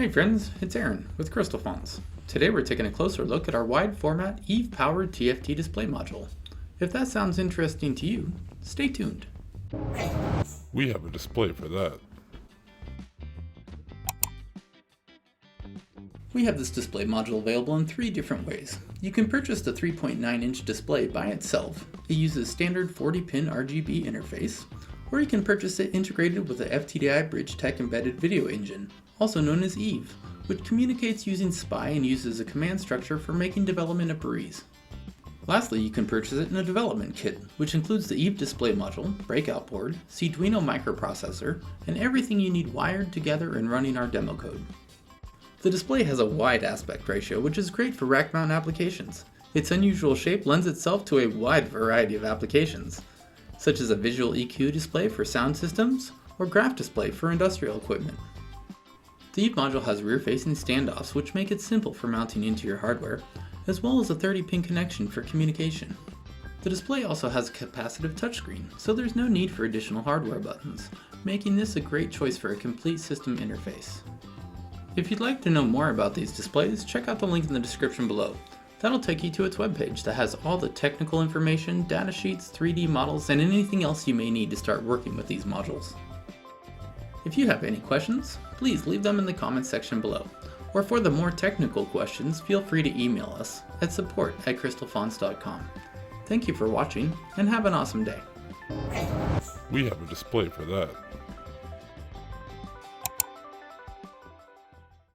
Hey friends, it's Aaron with Crystal Fonts. Today we're taking a closer look at our wide format EVE-powered TFT display module. If that sounds interesting to you, stay tuned. We have a display for that. We have this display module available in 3 different ways. You can purchase the 3.9-inch display by itself. It uses standard 40-pin RGB interface, or you can purchase it integrated with the FTDI BridgeTech embedded video engine, also known as EVE, which communicates using SPI and uses a command structure for making development a breeze. Lastly, you can purchase it in a development kit, which includes the EVE display module, breakout board, Arduino microprocessor, and everything you need wired together and running our demo code. The display has a wide aspect ratio, which is great for rack mount applications. Its unusual shape lends itself to a wide variety of applications, such as a visual EQ display for sound systems, or graph display for industrial equipment. The EVE module has rear-facing standoffs which make it simple for mounting into your hardware, as well as a 30-pin connection for communication. The display also has a capacitive touchscreen, so there's no need for additional hardware buttons, making this a great choice for a complete system interface. If you'd like to know more about these displays, check out the link in the description below. That'll take you to its webpage that has all the technical information, datasheets, 3D models, and anything else you may need to start working with these modules. If you have any questions, please leave them in the comments section below. Or for the more technical questions, feel free to email us at support@crystalfonts.com. Thank you for watching, and have an awesome day. We have a display for that.